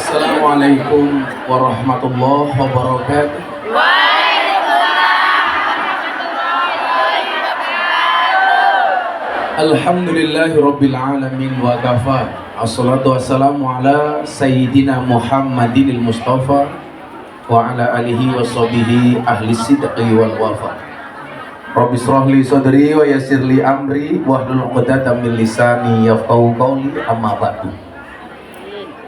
Assalamualaikum warahmatullahi wabarakatuh. Alhamdulillahi rabbil alamin wa kafa. Assalatu wassalamu ala sayyidina Muhammadinil Mustafa wa ala alihi wa sahbihi ahli sidqi wal wafa. Rabbi shrah li sadri wa yassir li amri wahlul 'uqdatam min lisani yafqahu qawli, amma ba'du.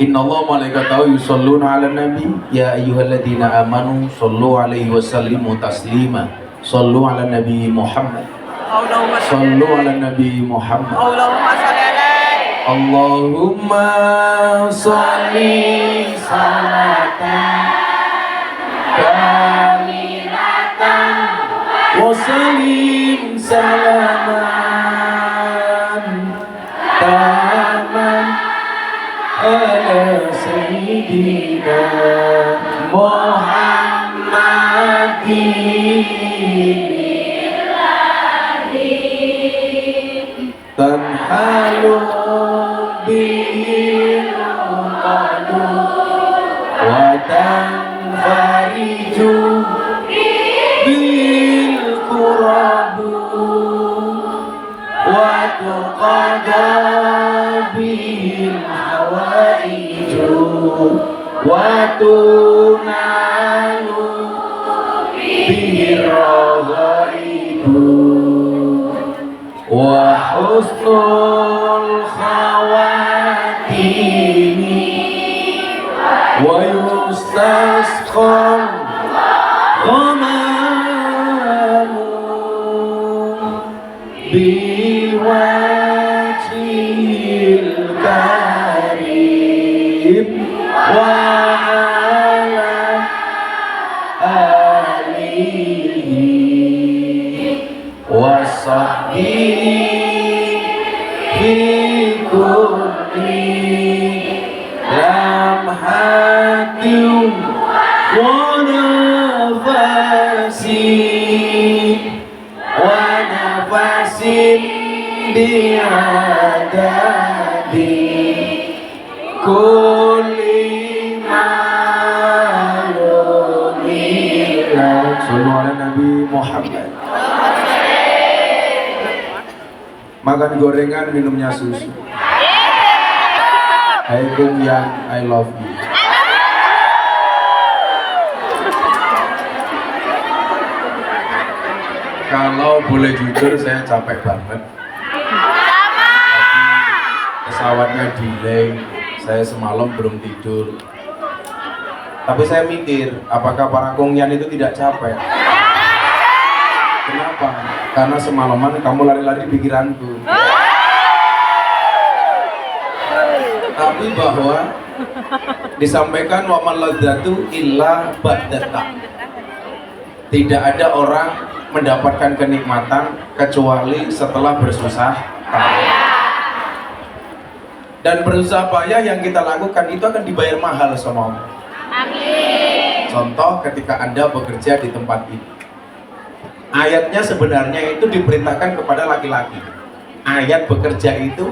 Innallaha malaikatahu yusholluna 'alan nabi ya ayyuhalladzina amanu shollu 'alaihi wa sallimu taslima. Shollu 'alan nabi Muhammad. Shollu 'alan nabi Muhammad. Allahumma sholli salatan kamilatan wa sallim salaman taman ala sayyidina Muhammadin tanhalu bil qadu wa tanfariju bil qurabu wa tuqada bil hawaiju wa tunalu bil raghaibu wa husnul khawatimi wa yustasqal ghamamu biwajhil karim wa ala alihi wa sahbihi fi kulli lamhatin wa nafasin bi'adadi kulli ma'lumin. Sallu ala Nabi Muhammad. Makan gorengan, minumnya susu. Hai Kung Yang, I love you. Kalau boleh jujur, saya capek banget. Pesawatnya delay, saya semalam belum tidur. Tapi saya mikir, apakah para Kung Yan itu tidak capek? Kenapa? Karena semalaman kamu lari-lari di pikiranku. Tapi bahwa disampaikan wa man ladzatu illa ba'data. Tidak ada orang mendapatkan kenikmatan kecuali setelah bersusah payah. Dan bersusah payah yang kita lakukan itu akan dibayar mahal sama Allah. Amin. Contoh ketika Anda bekerja di tempat ini. Ayatnya sebenarnya itu diperintahkan kepada laki-laki. Ayat bekerja itu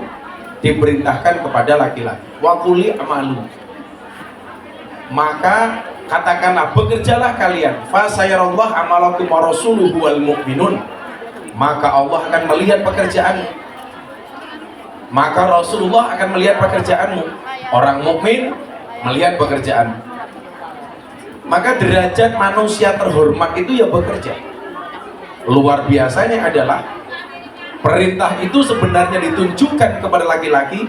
diperintahkan kepada laki-laki. Wa quli amalu. Maka katakanlah, bekerjalah kalian. Fa sayarallahu amalakum wa rasuluhu wal mu'minun. Maka Allah akan melihat pekerjaanmu. Maka Rasulullah akan melihat pekerjaanmu. Orang mukmin melihat pekerjaanmu. Maka derajat manusia terhormat itu ya bekerja. Luar biasanya adalah perintah itu sebenarnya ditunjukkan kepada laki-laki,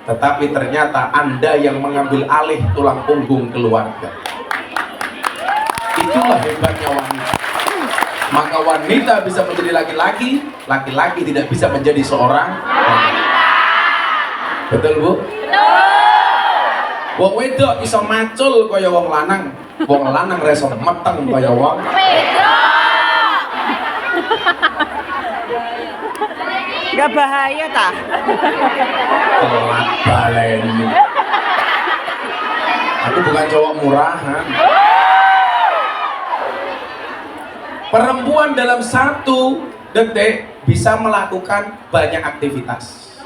tetapi ternyata Anda yang mengambil alih tulang punggung keluarga. Itulah hebatnya wanita. Maka wanita bisa menjadi laki-laki, laki-laki tidak bisa menjadi seorang wanita. Betul Bu? Betul. Wong wedok iso macul kaya wong lanang, wong lanang reso meteng kaya wong wedok. Gak bahaya tah? Telat baleni. Aku bukan cowok murahan. Perempuan dalam 1 detik bisa melakukan banyak aktivitas.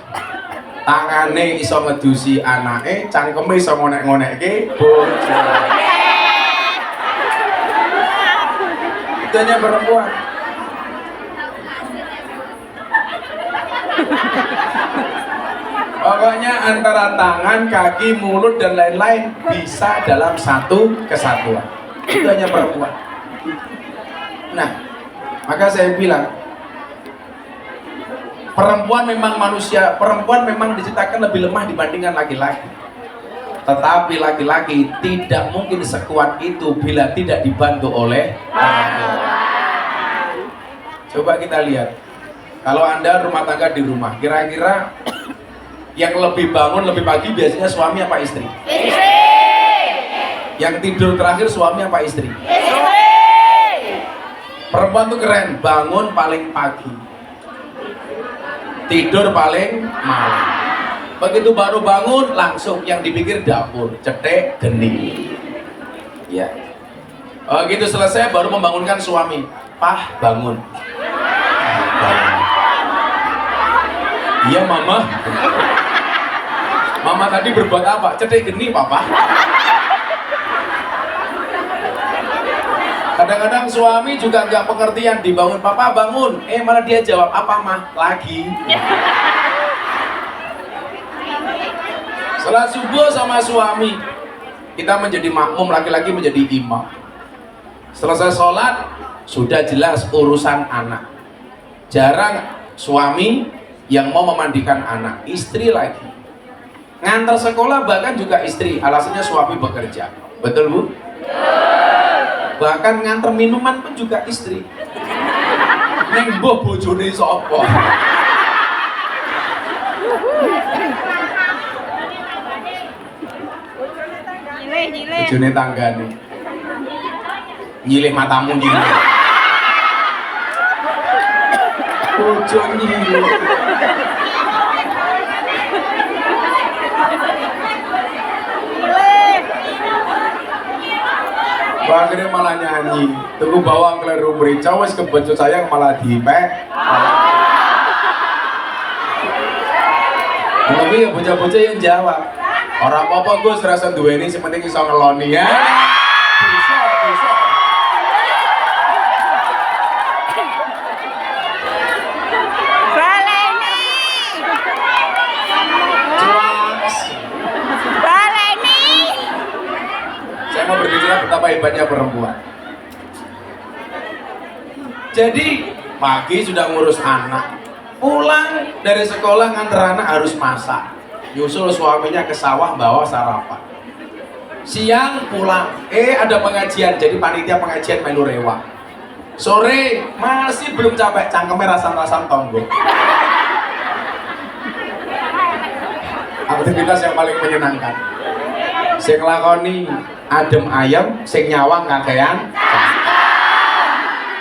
tangane iso ngedusi anake, cangkeme iso ngonek-ngonekke bojo. Itu hanya perempuan. Pokoknya antara tangan, kaki, mulut dan lain-lain bisa dalam satu kesatuan. Itu hanya perempuan. Nah, maka saya bilang perempuan memang manusia, perempuan memang diciptakan lebih lemah dibandingkan laki-laki. Tetapi laki-laki tidak mungkin sekuat itu bila tidak dibantu oleh perempuan. Coba kita lihat. Kalau Anda rumah tangga di rumah, kira-kira yang lebih bangun lebih pagi biasanya suami apa istri? Istri. Yang tidur terakhir suami apa istri? Istri. Perempuan tuh keren, bangun paling pagi, tidur paling malam. Begitu baru bangun langsung yang dipikir dapur, cetek, geni. Ya. Oh gitu selesai baru membangunkan suami. Pah bangun. Iya mama. Mama tadi berbuat apa? Cetek geni papa. Kadang-kadang suami juga nggak pengertian, dibangun papa bangun, malah dia jawab apa mah? Lagi. Salat subuh sama suami, kita menjadi makmum, laki-laki menjadi imam. Selesai sholat, sudah jelas urusan anak. Jarang suami yang mau memandikan anak, istri lagi. Ngantar sekolah bahkan juga istri, alasannya suami bekerja. Betul bu? Bahkan ngantar minuman pun juga istri. Neng mbah bojone sapa? Bojone tanggane. Nyilih matamu nyilih. Bojo nyilih. Akhirnya malah nyanyi, tunggu bawang keliru merica, wes kebecut sayang malah dipek. Tapi ya bocah-bocah yang jawab, orang apa-apa gue serasa dua ini, sepenting bisa ngeloni ya. Bisa, bisa. Baleni. Baleni. Saya mau berbicara betapa hebatnya perempuan. Jadi pagi sudah ngurus anak, pulang dari sekolah nganter anak harus masak, nyusul suaminya ke sawah bawa sarapan. Siang pulang, ada pengajian, jadi panitia pengajian melu rewa. Sore masih belum capek, cangkemnya rasan-rasan tonggo. Aktivitas yang paling menyenangkan. Sing lakoni adem ayam, sing nyawang kakean.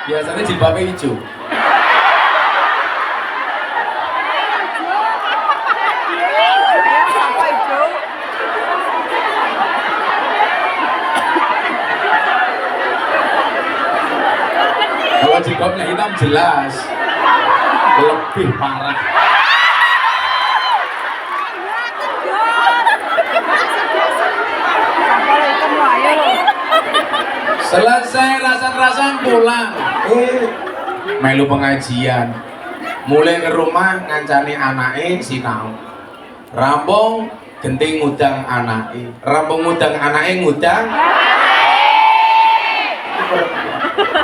Biasanya jilbabnya hijau. Kalau jilbabnya hitam jelas lebih parah. Selesai rasan-rasan pulang, melu pengajian, mulai ke rumah ngancani anake sinau, rampung genting ngudang anake, rampung ngudang anake ngudang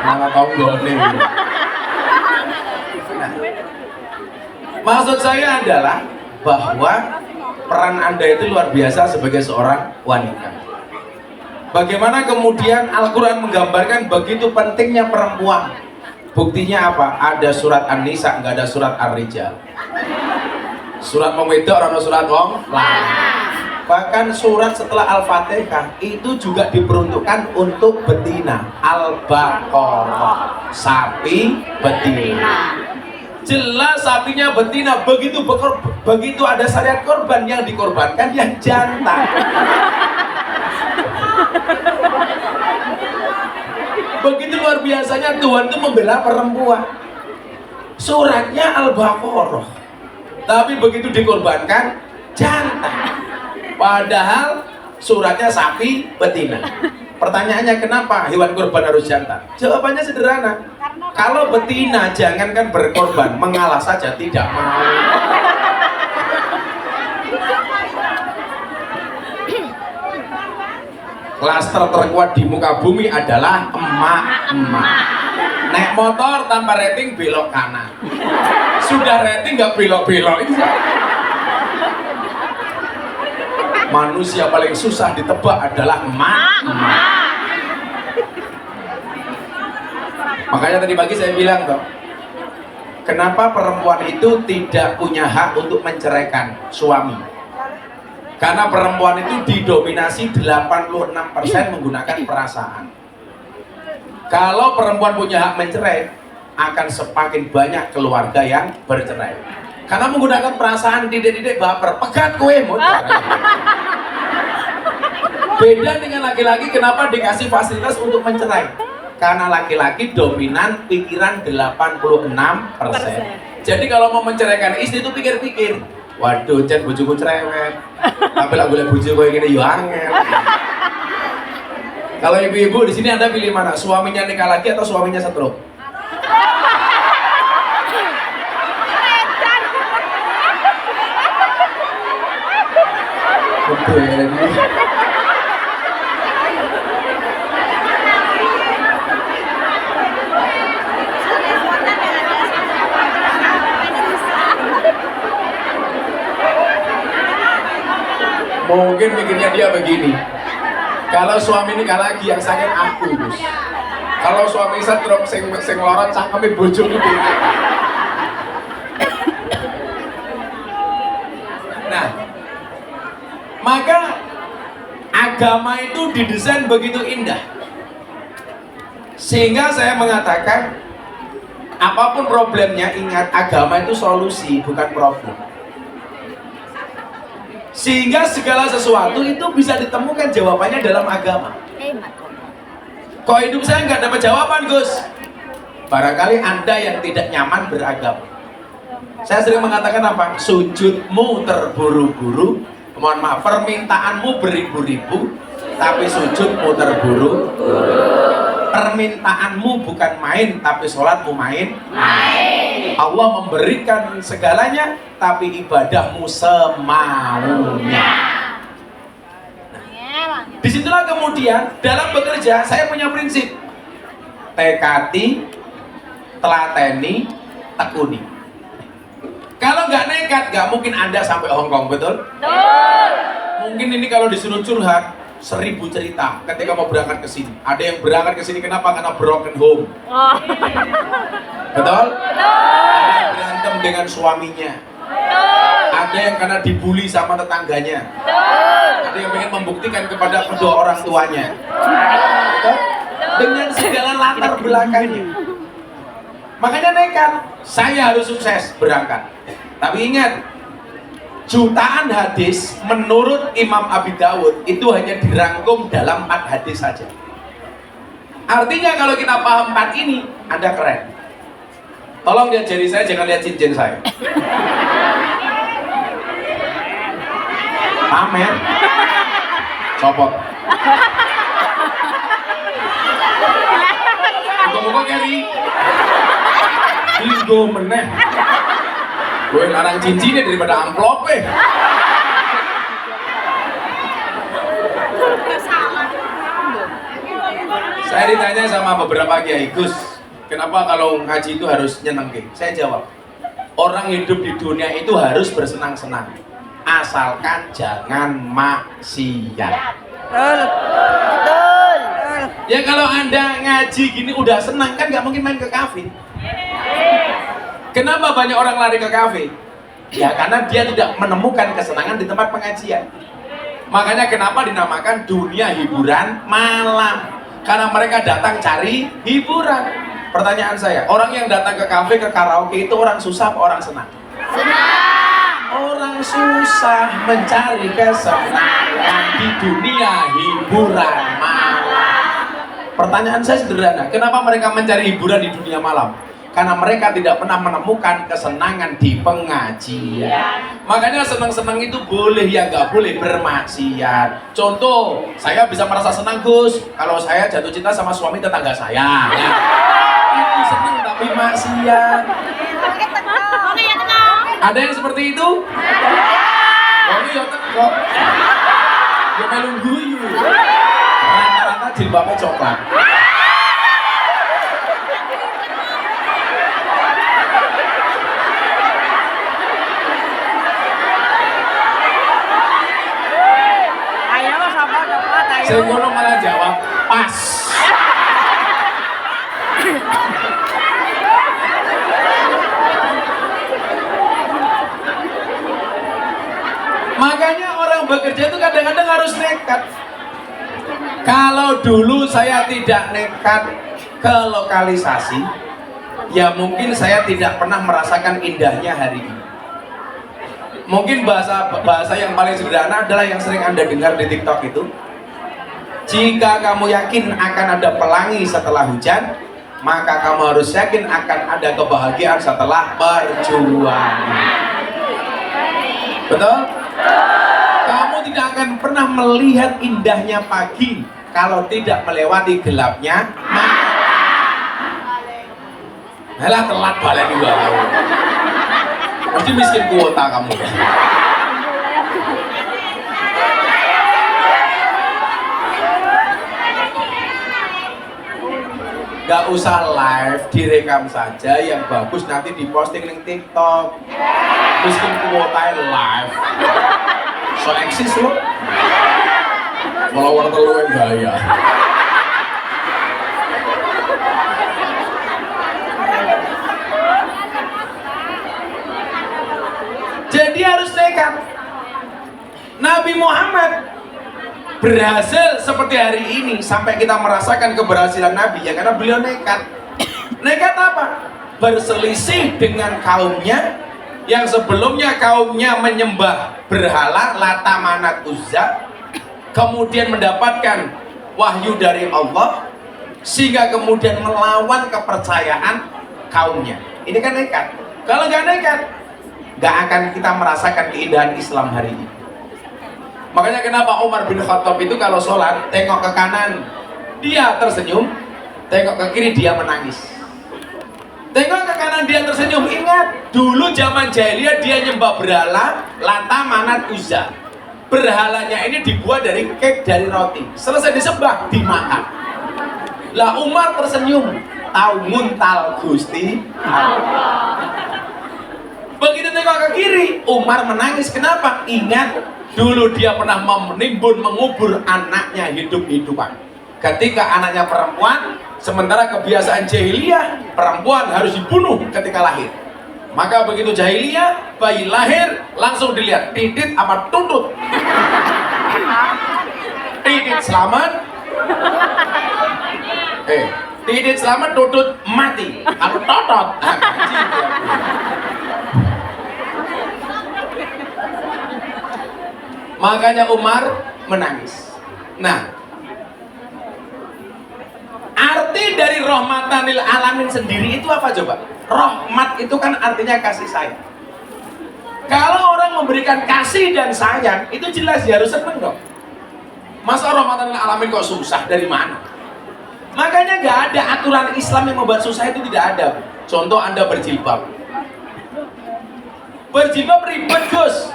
malah tonggone. Maksud saya adalah bahwa peran Anda itu luar biasa sebagai seorang wanita. Bagaimana kemudian Al-Quran menggambarkan begitu pentingnya perempuan. Buktinya apa? Ada surat An-Nisa, nggak ada surat Ar-Rijal. Surat Pemwedok, orang surat wong lanang. Bahkan surat setelah Al-Fatihah itu juga diperuntukkan untuk betina. Al-Baqarah, sapi betina. Jelas sapinya betina, begitu ada syariat korban yang dikorbankan yang jantan. Begitu luar biasanya Tuhan itu membela perempuan. Suratnya Al-Baqarah, tapi begitu dikorbankan jantan. Padahal suratnya sapi betina. Pertanyaannya kenapa hewan kurban harus jantan? Jawabannya sederhana. Kalau betina jangankan berkorban, mengalah saja tidak mau. Klaster terkuat di muka bumi adalah emak-emak. Naik motor tanpa rating belok kanan. Sudah rating nggak belok-belok itu. Manusia paling susah ditebak adalah emak-emak. Makanya tadi pagi saya bilang toh, kenapa perempuan itu tidak punya hak untuk menceraikan suami? Karena perempuan itu didominasi 86% menggunakan perasaan. Kalau perempuan punya hak mencerai, akan semakin banyak keluarga yang bercerai. Karena menggunakan perasaan, didik-didik baper, pegat kowe mau cerai. Beda dengan laki-laki, kenapa dikasih fasilitas untuk mencerai? Karena laki-laki dominan pikiran 86%. Jadi kalau mau menceraikan istri itu pikir-pikir, waduh, jan bojoku cerewet. Tapi lah boleh bojo kowe ngene yo angel. Kalau ibu-ibu di sini Anda pilih mana? Suaminya nikah lagi atau suaminya stroke? Betul ya ini. Mungkin mikirnya dia begini, kalau suami nikah lagi yang sakit aku, Gus. Kalau suami stroke sing lorot cangkeme bojo iki. Nah, maka agama itu didesain begitu indah. Sehingga saya mengatakan apapun problemnya, ingat agama itu solusi, bukan problem. Sehingga segala sesuatu itu bisa ditemukan jawabannya dalam agama. Kok hidup saya nggak dapat jawaban, Gus? Barangkali Anda yang tidak nyaman beragama. Saya sering mengatakan apa? Sujudmu terburu-buru, mohon maaf, permintaanmu beribu-ribu, tapi sujudmu terburu-buru. Permintaanmu bukan main, tapi sholatmu main. Allah memberikan segalanya, tapi ibadahmu semaunya. Nah, disitulah kemudian dalam bekerja saya punya prinsip: tekati, telateni, tekuni. Kalau nggak nekat, nggak mungkin Anda sampai Hong Kong, betul? Mungkin ini kalau disuruh curhat 1000 cerita ketika mau berangkat ke sini. Ada yang berangkat ke sini kenapa? Karena broken home. Betul? Ada yang berantem dengan suaminya. Ada yang karena dibully sama tetangganya. Ada yang ingin membuktikan kepada kedua orang tuanya. Betul? Dengan segala latar belakangnya. Makanya nekat. Saya harus sukses berangkat. Tapi ingat, jutaan hadis menurut Imam Abi Dawud itu hanya dirangkum dalam 4 hadis saja. Artinya kalau kita paham 4 ini, Anda keren. Tolong lihat jari saya, jangan lihat cincin saya. Pamer. Copot. Muka-muka Keri. Linggo meneh. Gue larang cincinnya daripada amplopnya. Saya ditanya sama beberapa kiai, Gus, kenapa kalau ngaji itu harus nyenengin? Saya jawab, orang hidup di dunia itu harus bersenang-senang, asalkan jangan maksiat. Betul. Ya kalau Anda ngaji gini udah senang kan nggak mungkin main ke kafe. Kenapa banyak orang lari ke kafe? Ya karena dia tidak menemukan kesenangan di tempat pengajian. Makanya kenapa dinamakan dunia hiburan malam? Karena mereka datang cari hiburan. Pertanyaan saya, orang yang datang ke kafe, ke karaoke itu orang susah apa orang senang? Senang. Orang susah mencari kesenangan di dunia hiburan malam. Pertanyaan saya sederhana, kenapa mereka mencari hiburan di dunia malam? karena mereka tidak pernah menemukan kesenangan di pengajian. Makanya senang-senang itu boleh ya nggak boleh bermaksiat. Contoh, saya bisa merasa senang Gus kalau saya jatuh cinta sama suami tetangga saya. Ya. Itu senang tapi maksiat. Ada yang seperti itu? Wong ya teko. Ya melu guyu. Rata-rata jilbabnya coklat. Saya ngono malah jawab pas. Makanya orang bekerja itu kadang-kadang harus nekat. Kalau dulu saya tidak nekat ke lokalisasi, ya mungkin saya tidak pernah merasakan indahnya hari ini. Mungkin bahasa yang paling sederhana adalah yang sering Anda dengar di TikTok itu. Jika kamu yakin akan ada pelangi setelah hujan, maka kamu harus yakin akan ada kebahagiaan setelah perjuangan. Betul? Kamu tidak akan pernah melihat indahnya pagi kalau tidak melewati gelapnya malam. Halah telat balik juga. Mesti miskin kuota kamu. Gak usah live, direkam saja yang bagus nanti diposting di TikTok. Miskin kuota live. So eksis lo. Follower telu yang gaya. Jadi harus nekat. Nabi Muhammad berhasil seperti hari ini sampai kita merasakan keberhasilan Nabi ya karena beliau nekat. Nekat apa? Berselisih dengan kaumnya yang sebelumnya kaumnya menyembah berhala Lata Manat Uzza, kemudian mendapatkan wahyu dari Allah sehingga kemudian melawan kepercayaan kaumnya. Ini kan nekat. Kalau nggak nekat, nggak akan kita merasakan keindahan Islam hari ini. Makanya kenapa Umar bin Khattab itu kalau sholat tengok ke kanan dia tersenyum, tengok ke kiri dia menangis. Tengok ke kanan dia tersenyum. Ingat dulu zaman jahiliyah dia nyembah berhala Lata Manat Uzza. Berhalanya ini dibuat dari cake, dari roti. Selesai disembah dimakan. Lah Umar tersenyum, tahu muntal Gusti Allah. Begitu tengok ke kiri Umar menangis. Kenapa? Ingat dulu dia pernah menimbun mengubur anaknya hidup-hidupan. Ketika anaknya perempuan, sementara kebiasaan jahiliyah perempuan harus dibunuh ketika lahir. Maka begitu jahiliyah bayi lahir langsung dilihat titit apa tuntut. Titit selamat. Titit selamat, tutut mati. Kalau totot. Makanya Umar menangis. Nah, arti dari rahmatan lil alamin sendiri itu apa coba? Rahmat itu kan artinya kasih sayang. Kalau orang memberikan kasih dan sayang, itu jelas dia harus seneng dong. Masa rahmatan lil alamin kok susah? Dari mana? Makanya nggak ada aturan Islam yang membuat susah, itu tidak ada. Contoh Anda berjilbab. Berjilbab ribet Gus.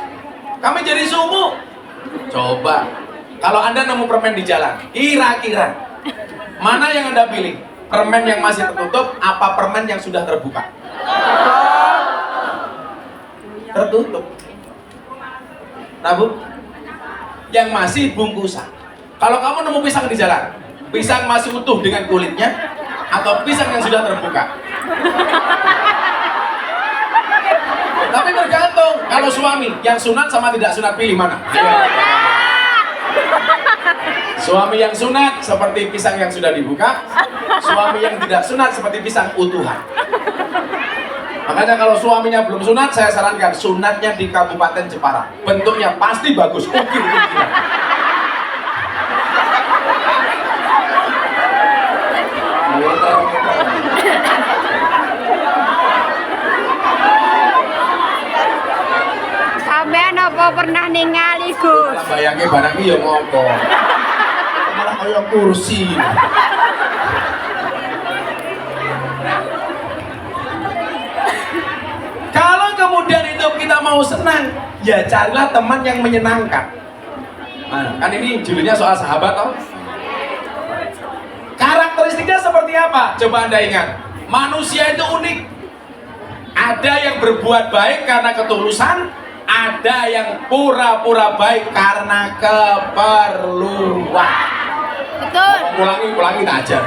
Kami jadi sumu. Coba, kalau Anda nemu permen di jalan, kira-kira mana yang Anda pilih? Permen yang masih tertutup, apa permen yang sudah terbuka? Tertutup. Nah Bu, yang masih bungkusan. Kalau kamu nemu pisang di jalan, pisang masih utuh dengan kulitnya, atau pisang yang sudah terbuka? Tapi tergantung, kalau suami yang sunat sama tidak sunat pilih mana? Suami yang sunat seperti pisang yang sudah dibuka, suami yang tidak sunat seperti pisang utuhan. Makanya kalau suaminya belum sunat, saya sarankan sunatnya di Kabupaten Jepara. Bentuknya pasti bagus, ukir-ukiran. sampean apa pernah ningali Gus? Lah bayange barang iki ya ngopo. Malah kaya kursi. Kalau kemudian itu kita mau senang, ya carilah teman yang menyenangkan. Nah, kan ini judulnya soal sahabat toh. Karakteristiknya seperti apa? Coba Anda ingat. Manusia itu unik. Ada yang berbuat baik karena ketulusan, ada yang pura-pura baik karena keperluan. Betul. Ulangi tak ajar.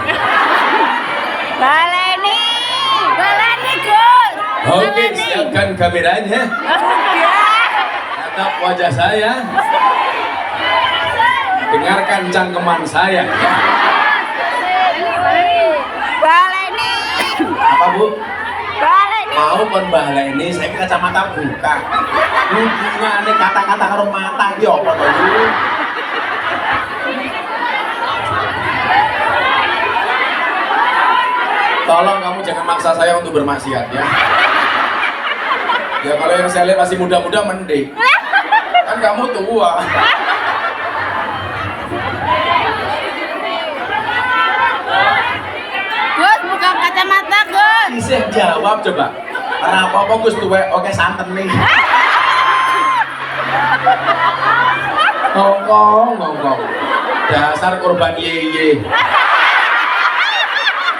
Baleni Gus. Oke, siapkan kameranya. Tatap wajah saya. Dengarkan cangkeman saya. Baleni. Apa Bu? Baleni. Mau kon baleni, saya kacamata buka. Hubungannya kata-kata karo mata iki apa to Bu? Tolong kamu jangan maksa saya untuk bermaksiat ya. Ya kalau yang saya lihat masih muda-muda mending. Kan kamu tua. Gus, buka kacamata Gus. Bisa jawab coba. Kenapa apa Gus tuwek oke santen nih. Ngomong. Dasar korban yeye.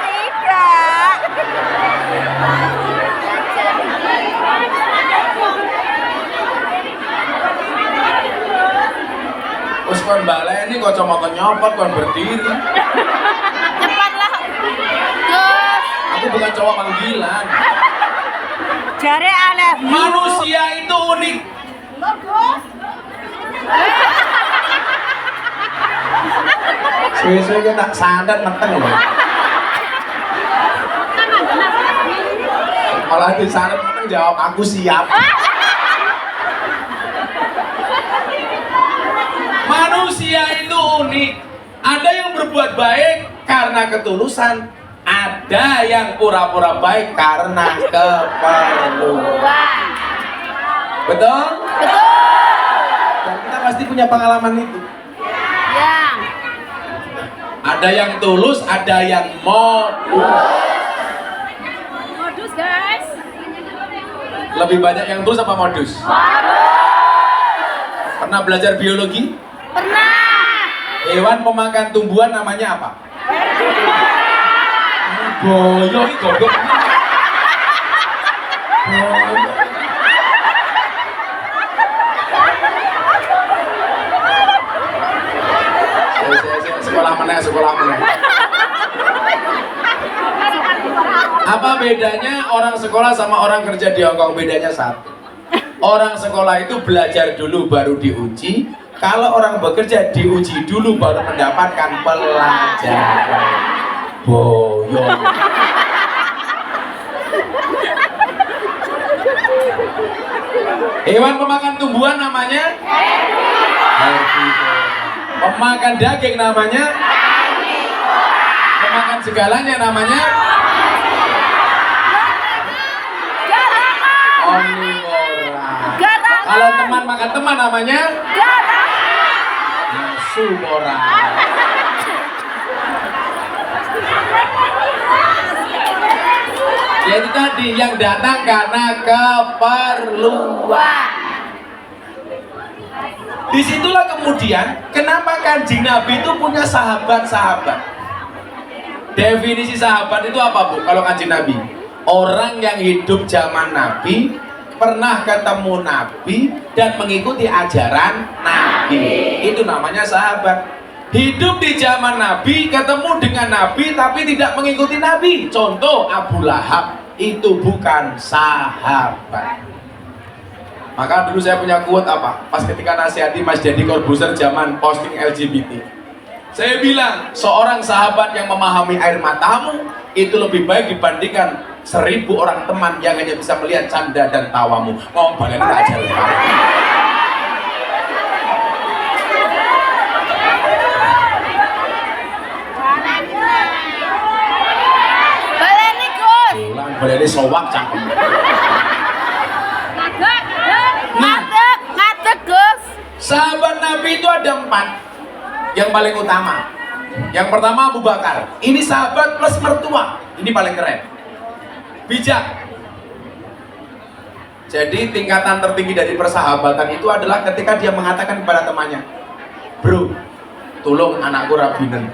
Tidak. Terus kon baleni kacamata nyopot kon berdiri. Cepatlah. Gus. Aku bukan cowok panggilan. Jare aneh. Manusia itu unik. Gus. Suwe-suwe kita santet meteng loh. Malah di santet meteng jawab aku siap. Manusia itu unik. Ada yang berbuat baik karena ketulusan, ada yang pura-pura baik karena keperluan. Betul? Dan kita pasti punya pengalaman itu. Ya. Ada yang tulus, ada yang modus. Modus guys. Lebih banyak yang tulus apa modus? Pernah belajar biologi? Pernah. Hewan pemakan tumbuhan namanya apa? Boyo ini goblok. Boyo. Sekolah meneh. Apa bedanya orang sekolah sama orang kerja di Hongkong? Bedanya satu. Orang sekolah itu belajar dulu baru diuji. Kalau orang bekerja diuji dulu baru mendapatkan pelajaran. Boyo. Hewan pemakan tumbuhan namanya? Herbivora. Pemakan daging namanya? Pemakan segalanya namanya? Omnivora. Kalau teman makan teman namanya? Nafsuvora. Yaitu tadi yang datang karena keperluan. Disitulah kemudian kenapa Kanjeng Nabi itu punya sahabat-sahabat. Definisi sahabat itu apa Bu? Kalau Kanjeng Nabi, orang yang hidup zaman Nabi, pernah ketemu Nabi dan mengikuti ajaran Nabi. Itu namanya sahabat. Hidup di zaman Nabi, ketemu dengan Nabi tapi tidak mengikuti Nabi. Contoh Abu Lahab, itu bukan sahabat. Maka dulu saya punya quote apa? Pas ketika nasihati Mas Dedi Corbuzier zaman posting LGBT. Saya bilang, seorang sahabat yang memahami air matamu itu lebih baik dibandingkan 1000 orang teman yang hanya bisa melihat canda dan tawamu. Ngomong balen aja. Baleni Gus. Baleni sowak cangkem. Ngadeg. Sahabat Nabi itu ada 4 yang paling utama. Yang pertama Abu Bakar, ini sahabat plus mertua, ini paling keren, bijak. Jadi tingkatan tertinggi dari persahabatan itu adalah ketika dia mengatakan kepada temannya, bro, tolong anakku rabinen.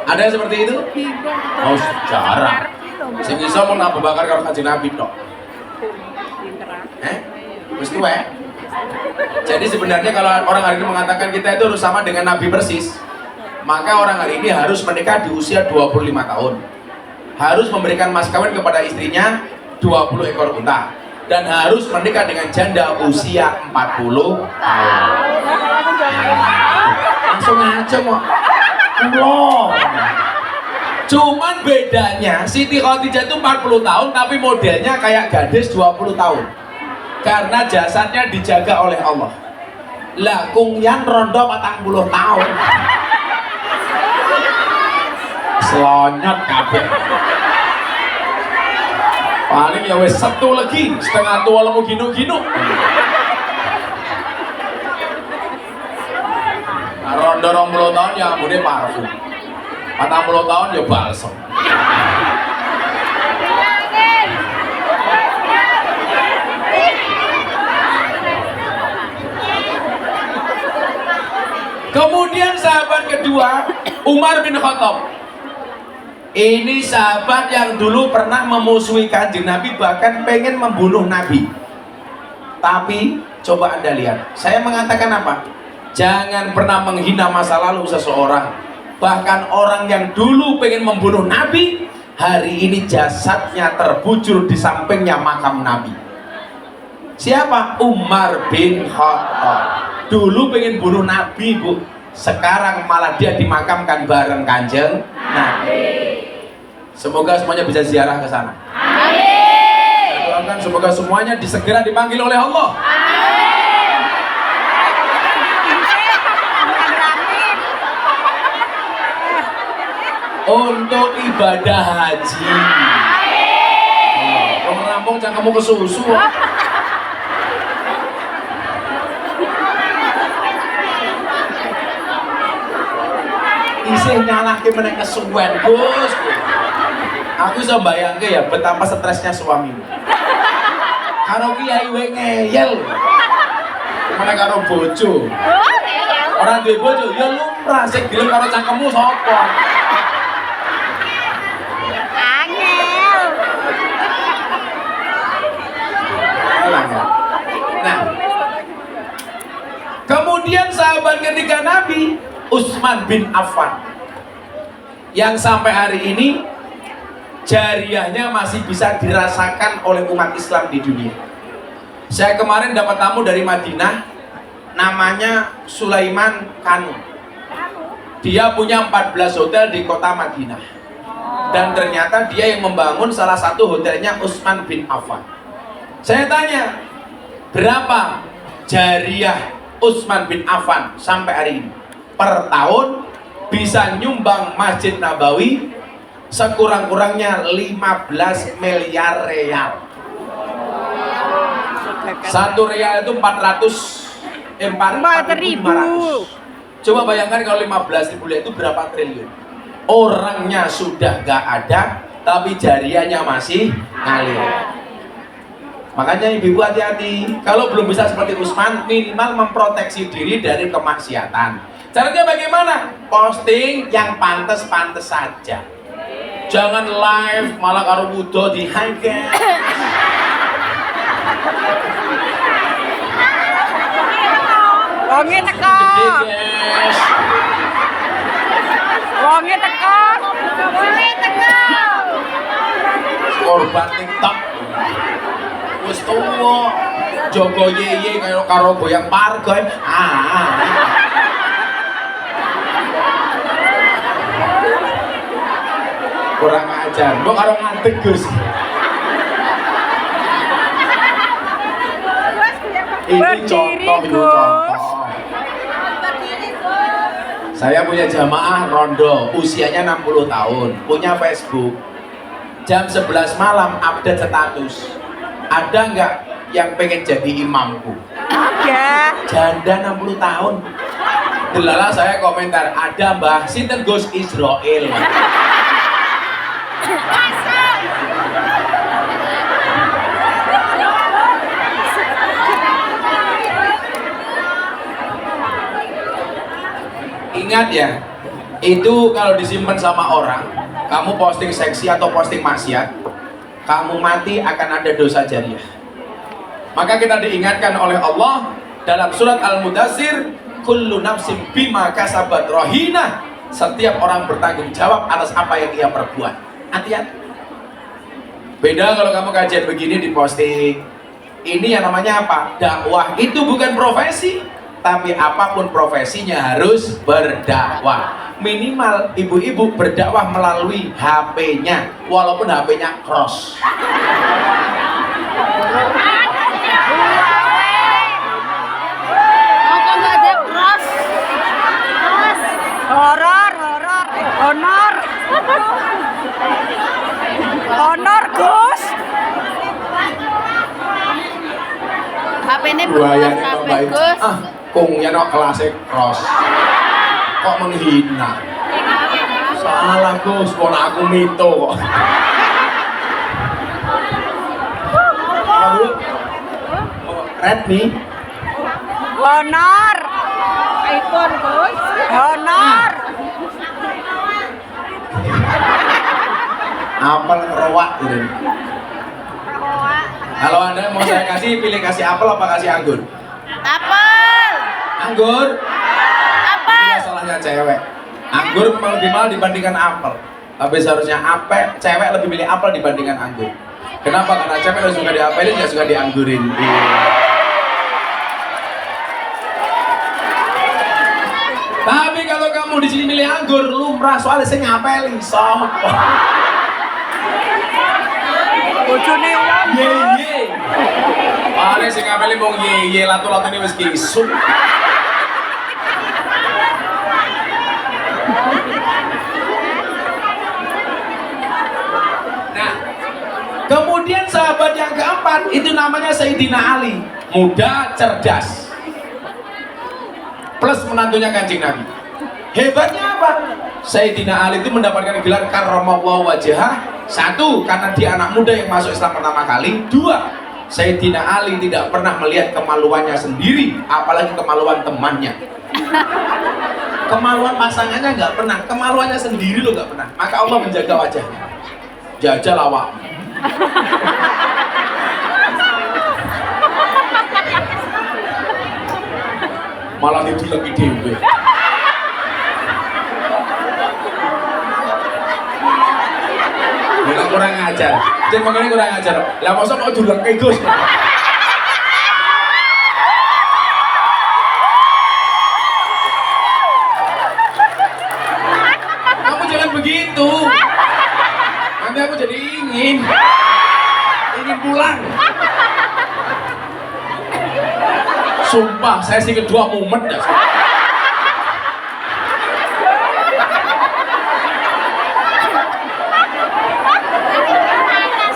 Ada yang seperti itu? Oh, jarang. Sing iso mun Abu Bakar karo Kanjeng Nabi tok. Mesti wae. Jadi sebenarnya kalau orang hari ini mengatakan kita itu harus sama dengan Nabi persis, maka orang hari ini harus menikah di usia 25 tahun. Harus memberikan mas kawin kepada istrinya 20 ekor unta. Dan harus menikah dengan janda usia 40 tahun. Langsung aja mau. Cuman bedanya Siti Khadijah itu 40 tahun tapi modelnya kayak gadis 20 tahun. Karena jasadnya dijaga oleh Allah. Lah kungyan rondo 40 tahun. Selonyot kabeh. Paling ya wes satu lagi setengah tua lemu ginu-ginu. Nah, rondo 20 tahun ya ampune parfum. 40 tahun ya balsam. Kemudian sahabat kedua Umar bin Khattab. Ini sahabat yang dulu pernah memusuhi Kanjeng Nabi, bahkan pengen membunuh Nabi. Tapi coba Anda lihat, saya mengatakan apa? Jangan pernah menghina masa lalu seseorang. Bahkan orang yang dulu pengen membunuh Nabi, hari ini jasadnya terbujur di sampingnya makam Nabi. Siapa? Umar bin Khattab. Dulu pengen bunuh Nabi, Bu. Sekarang malah dia dimakamkan bareng Kanjeng Nabi. Semoga semuanya bisa ziarah ke sana. Amin. Saya doakan semoga semuanya segera dipanggil oleh Allah. Amin. Untuk ibadah haji. Amin. Orang rampung jangan kamu kesusu. Isih nyalahke meneh kesuwen, Gus. Aku iso mbayangke ya betapa stresnya suamimu. Karo kiai we ngeyel. Meneh karo bojo. Ora duwe bojo ya lumrah, sing gelem karo cangkemmu sapa? Angel. Nah, kemudian sahabat ketiga Nabi Utsman bin Affan yang sampai hari ini jariahnya masih bisa dirasakan oleh umat Islam di dunia. Saya kemarin dapat tamu dari Madinah, namanya Sulaiman Kanu. Dia punya 14 hotel di kota Madinah. Dan ternyata dia yang membangun salah satu hotelnya Utsman bin Affan. Saya tanya, berapa jariah Utsman bin Affan sampai hari ini? Per tahun bisa nyumbang Masjid Nabawi sekurang-kurangnya 15 miliar real. 1 real itu 4.500. Coba bayangkan kalau 15.000 itu berapa triliun. Orangnya sudah gak ada, tapi jariahnya masih ngalir. Makanya ibu-ibu hati-hati. Kalau belum bisa seperti Utsman, minimal memproteksi diri dari kemaksiatan. Caranya bagaimana? Posting yang pantas-pantas saja. Jangan live malah karo wudo di highcam. Wonge teko. Wonge teko. Wonge teko. Korban TikTok. Wis tuwa jogo yeye karo goyang pargo. Kurang ajar, gua karo ngantek Gus. Ini contoh. Saya punya jamaah rondo, usianya 60 tahun, punya Facebook. Jam 11 malam update status. Ada nggak yang pengen jadi imamku. Ada. Janda 60 tahun. Delala saya komentar, ada Mbah, sinten Gus Israel. Ingat ya, itu kalau disimpan sama orang, kamu posting seksi atau posting maksiat, kamu mati akan ada dosa jariah. Maka kita diingatkan oleh Allah dalam surat Al-Mudaththir, kullu nafsin bima kasabat rahina. Setiap orang bertanggung jawab atas apa yang ia perbuat. Hati-hati. Beda kalau kamu kajian begini di posting. Ini yang namanya apa? Dakwah itu bukan profesi, tapi apapun profesinya harus berdakwah. Minimal ibu-ibu berdakwah melalui HP-nya, walaupun HP-nya cross. Honor Gus. HP ini Buayanya HP Mbak Ica. Gus. Kungnya no kelasnya cross. Kok menghina? Salah Gus, pola aku mito kok. Lalu, Redmi, Honor. iPhone Gus. Honor. apel rowak gitu. Kalau Anda mau saya kasih, pilih kasih apel apa kasih anggur? Apel. Anggur? Apel. Itu salahnya cewek. Anggur lebih mahal dibandingkan apel. Tapi seharusnya cewek lebih milih apel dibandingkan anggur. Kenapa? Karena cewek lebih suka diapelin, nggak suka dianggurin. Tapi kalau kamu di sini milih anggur, lumrah soalnya saya ngapelin, sopo. Bojone wong. Ye. Pare sing ngapelin mong ye, latu-latune wis kisuk. Nah, kemudian sahabat yang keempat itu namanya Sayyidina Ali, muda, cerdas, plus menantunya Kanjeng Nabi. Hebatnya apa? Sayyidina Ali itu mendapatkan gelar karramallahu wajhah. Satu, karena dia anak muda yang masuk Islam pertama kali. Dua, Sayyidina Ali tidak pernah melihat kemaluannya sendiri, apalagi kemaluan temannya. Kemaluan pasangannya nggak pernah, kemaluannya sendiri loh nggak pernah. Maka Allah menjaga wajahnya. Jajal awak. Malah itu lagi dewe. Lah kurang ajar. Jangan mengenai kurang ajar. Lah masa mau dulek Gus. Kamu jangan begitu. Nanti aku jadi ingin pulang. Sumpah, saya sih kedua mumet dah.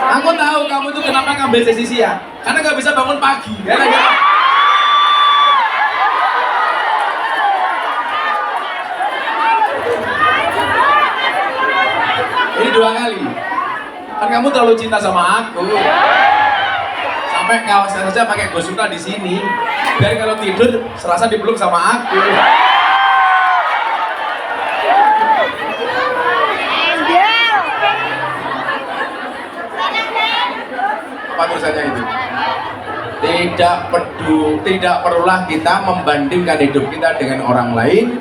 Aku tahu kamu itu kenapa ngambil sesi siang, karena nggak bisa bangun pagi. Ya, ini 2 kali. Kan kamu terlalu cinta sama aku. Sampai kawasan saja pakai gosuna di sini. Biar kalau tidur serasa dipeluk sama aku. Apa tulisannya itu? Tidak perlulah kita membandingkan hidup kita dengan orang lain.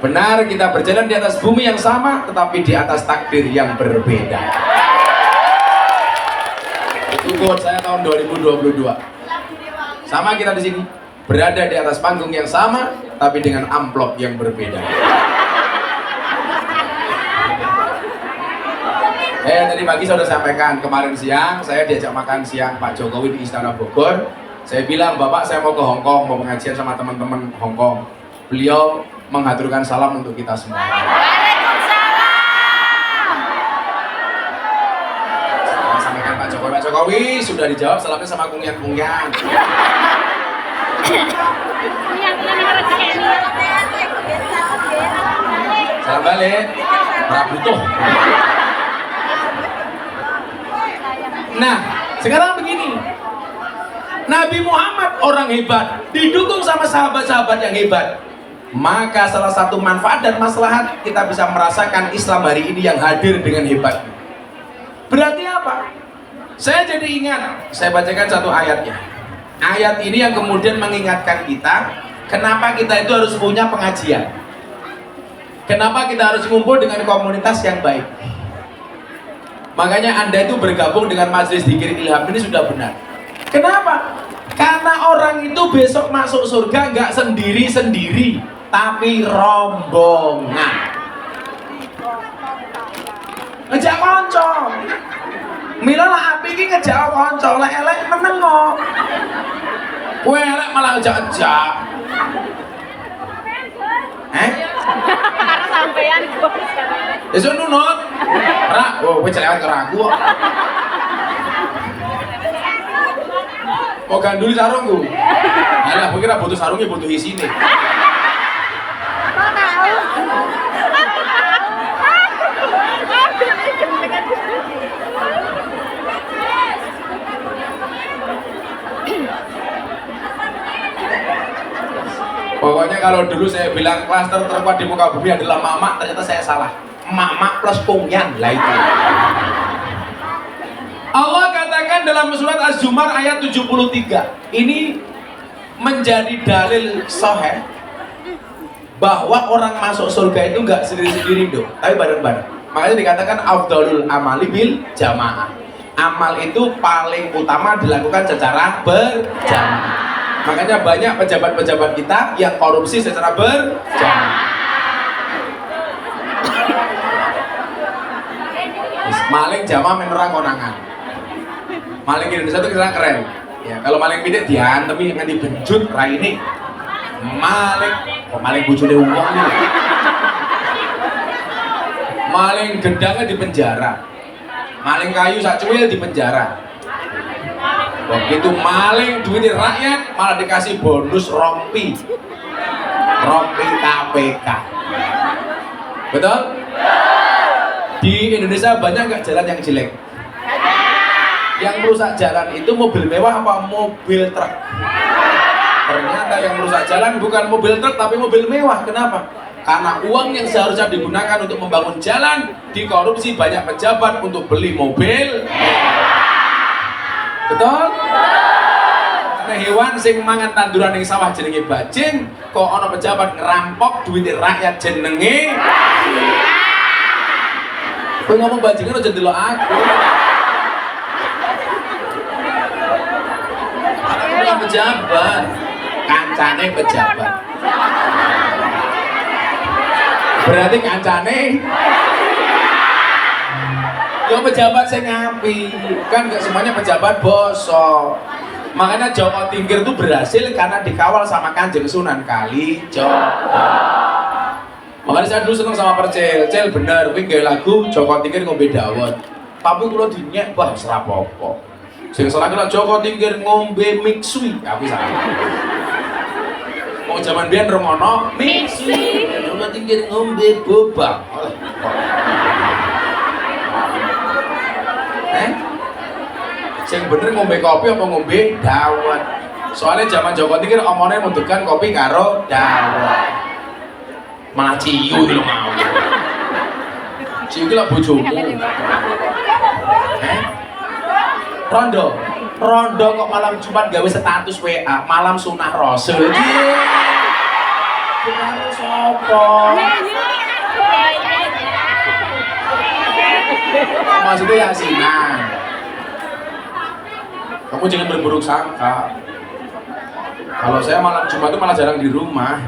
Benar, kita berjalan di atas bumi yang sama, tetapi di atas takdir yang berbeda. Itu quote saya tahun 2022. Sama kita di sini, berada di atas panggung yang sama, tapi dengan amplop yang berbeda. Tadi pagi saya sudah sampaikan, kemarin siang saya diajak makan siang Pak Jokowi di Istana Bogor. Saya bilang, Bapak saya mau ke Hongkong, mau pengajian sama teman-teman Hongkong. Beliau mengaturkan salam untuk kita semua. Saya sampaikan Pak Jokowi Jokowi sudah dijawab, salamnya sama kungyan-kungyan. Salam balik. Prabutuh. Nah, sekarang begini. Nabi Muhammad orang hebat, didukung sama sahabat-sahabat yang hebat. Maka salah satu manfaat dan maslahat kita bisa merasakan Islam hari ini yang hadir dengan hebat. Berarti apa? Saya jadi ingat, saya bacakan satu ayatnya. Ayat ini yang kemudian mengingatkan kita, kenapa kita itu harus punya pengajian. Kenapa kita harus kumpul dengan komunitas yang baik. Makanya Anda itu bergabung dengan Majelis Dzikir Ilham ini sudah benar. Kenapa? Karena orang itu besok masuk surga nggak sendiri-sendiri, tapi rombongan. Ngejak konco. Mila lah api iki ngejak konco, elek meneng kok. Kowe elek malah ngejak-ngejak. Karena sampean Gus. Esuk nunut. Ra, kowe celewat karo aku kok. Kok ganduli sarungku? Alah, kowe kira butuh sarungnya butuh isine. Pokoknya kalau dulu saya bilang klaster terkuat di muka bumi adalah mama, ternyata saya salah. Mama plus kungyan lah itu. Allah katakan dalam surat Az-Zumar ayat 73. Ini menjadi dalil sahih bahwa orang masuk surga itu nggak sendiri-sendiri dong, tapi bareng-bareng. Makanya dikatakan afdalul amali bil jamaah. Amal itu paling utama dilakukan secara berjamaah. Makanya banyak pejabat-pejabat kita yang korupsi secara berjamaah. Maling jamaah menerang konangan. Maling Indonesia itu keren. Ya, kalau maling pidik diantemi dengan dibenjut raine. Maling bojone wong iki. Maling gendangnya di penjara. Maling kayu sak cuwil di penjara. Begitu maling duit rakyat malah dikasih bonus rompi KPK. Betul? Di Indonesia banyak nggak jalan yang jelek? Yang merusak jalan itu mobil mewah apa mobil truk? Ternyata yang merusak jalan bukan mobil truk tapi mobil mewah. Kenapa? Karena uang yang seharusnya digunakan untuk membangun jalan dikorupsi banyak pejabat untuk beli mobil. Betul? Karena hewan sing mangan tanduran ning sawah jenenge bajing, kok ana pejabat ngerampok duit rakyat jenenge. Kowe ngomong bajingan aja ndelok aku. Aku bukan pejabat, kancane pejabat. Berarti kancane yo pejabat sing ngapi, kan gak semuanya pejabat bosok. Makanya Joko Tingkir itu berhasil karena dikawal sama Kanjeng Sunan Kalijogo. Makanya saya dulu seneng sama Percil, Cil bener, wih gaya lagu Joko Tingkir ngombe dawet. Tapi kalau dinyek, wah serapopo. Sing salah kira Joko Tingkir ngombe mixui, aku salah. Mau zaman biyen remono mixui, Joko Tingkir ngombe boba. Sing bener ngombe kopi apa ngombe dawet? Soalnya zaman Joko Tingkir omongnya membutuhkan kopi karo dawet. Malah ciu itu mau. Ciu itu lah bojomu. Rondo kok malam Jumat gawe status WA, malam sunah Rasul. Bukan sopo. Maksudnya yasinan. Kamu jangan berburuk sangka. Kalau saya malam Jumat itu malah jarang di rumah.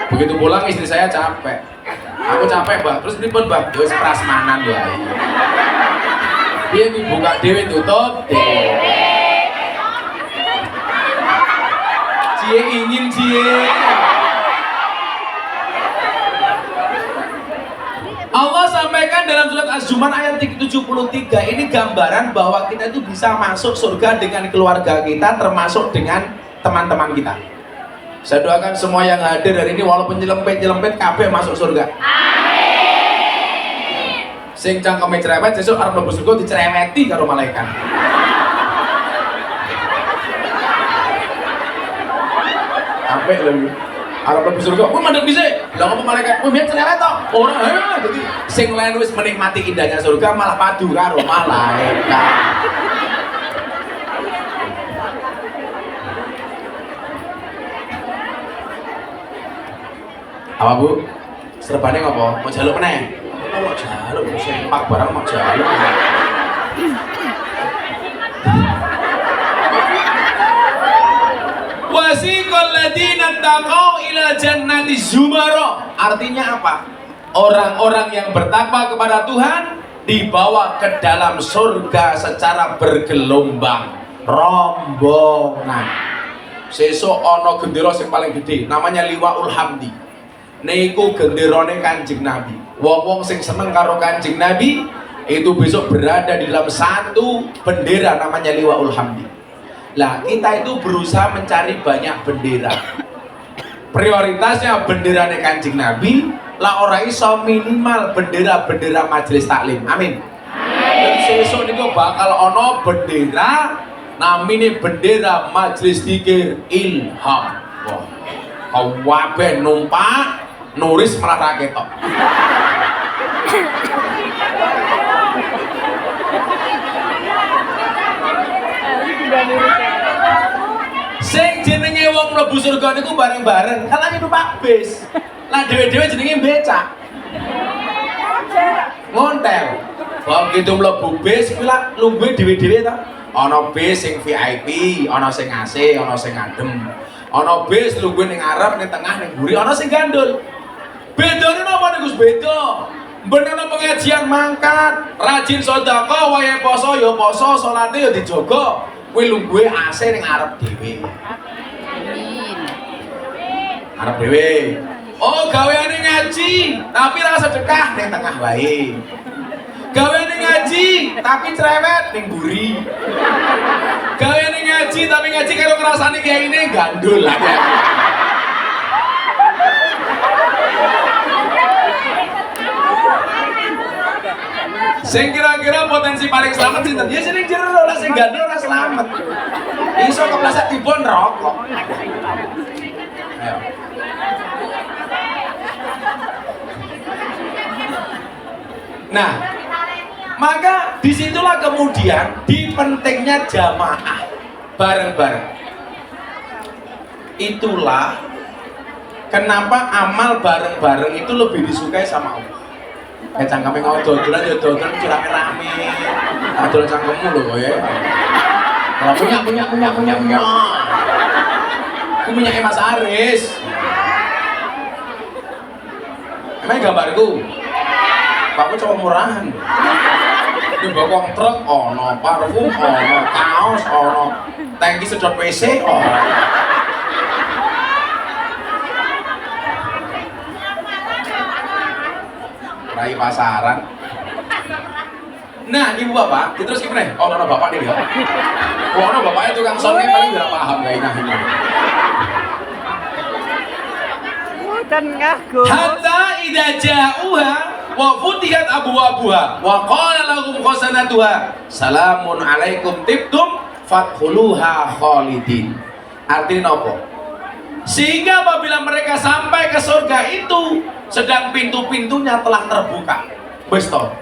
Begitu pulang istri saya capek. Aku capek, Mbak. Terus ini pun, Mbak, wis prasmanan wae. Dia buka dewe tutup dewe. Cie ingin cie. Allah sampai disampaikan dalam surat Az-Zumar ayat 73 ini gambaran bahwa kita itu bisa masuk surga dengan keluarga kita, termasuk dengan teman-teman kita. Saya doakan semua yang hadir hari ini walaupun nyelempet kabeh masuk surga. Amin. Sing cangkeme cerewet sesuk arep mlebu surga dicereweti karo malaikat. Apik lho. Arep mlebu surga, kok mandek dhisik. Lah ngopo malaikat, "Oh, biyen cerewet to." Ora, jadi sing lain wis menikmati indahnya surga malah padu karo malaikat. Apa Bu? Serbane ngopo? Mau jaluk meneh? Mau jaluk, sempak barang mau jaluk. Wasiqal ladzina taqau ila jannati zumara. Artinya apa? Orang-orang yang bertakwa kepada Tuhan dibawa ke dalam surga secara bergelombang, rombongan. Sesuk ana gendera sing paling gede, namanya Liwaul Hamdi. Niku genderane Kanjeng Nabi. Wong-wong sing seneng karo Kanjeng Nabi itu besok berada di dalam satu bendera namanya Liwaul Hamdi. Lah kita itu berusaha mencari banyak bendera. Prioritasnya benderane Kanjeng Nabi, lah ora iso minimal bendera-bendera majelis taklim. Amin. Jadi sesuk niku bakal ana bendera namine bendera majelis zikir ilham. Wah. Kabeh numpak nuris malah ra ketok. Sing jenenge wong mlebu surga niku bareng-bareng, kan ane numpak bis. Lah dhewe-dhewe jenenge becak. Ngontel. Wong gitu mlebu bis kuwi lah lungguhe dhewe-dhewe ta. Ana bis sing VIP, ana sing AC, ana sing adem. Ana bis lungguhe ning ngarep, ning tengah, ning mburi, ana sing gandul. Bedane napa niku beda? Bener pengajian mangkat, rajin sedekah, wayahe poso ya poso, salate ya dijaga. Kuwi lungguhe AC ning ngarep dhewe. Arep dhewe. Oh, gaweane ngaji, tapi ra sedekah ning tengah wae. Gaweane ngaji, tapi cerewet ning mburi. Gaweane ngaji, tapi ngaji karo ngrasani kiai ini gandul lah. Sing kira-kira potensi paling selamat sinten? Ya sing jero lah sing gandul ora selamat. Iso kepleset dipun rokok. Ayo. Nah, maka disitulah kemudian di pentingnya jamaah bareng-bareng. Itulah kenapa amal bareng-bareng itu lebih disukai sama Allah. Kayak cangkeme ngau dodolan ya dodolan rame-rame. Adol cangkemmu lho kowe. Kalau punya. Ku minyake Mas Aris. Emang gambarku. Aku coba murahan. Di bawah truk ono, parfum ono, kaos ono, tangki sedot WC ono. Rai pasaran. Nah, ibu bapak, terus gimana? Oh, ono bapak nih ya. Oh, ono bapaknya tukang songe paling gak paham gak inah ini. Hatta idza ja'uha wa futihat abwabuha wa qala lahum khasanatuha salamun alaikum tibtum fadkhuluha khalidin. Artinya apa? Sehingga apabila mereka sampai ke surga itu sedang pintu-pintunya telah terbuka. Wis to.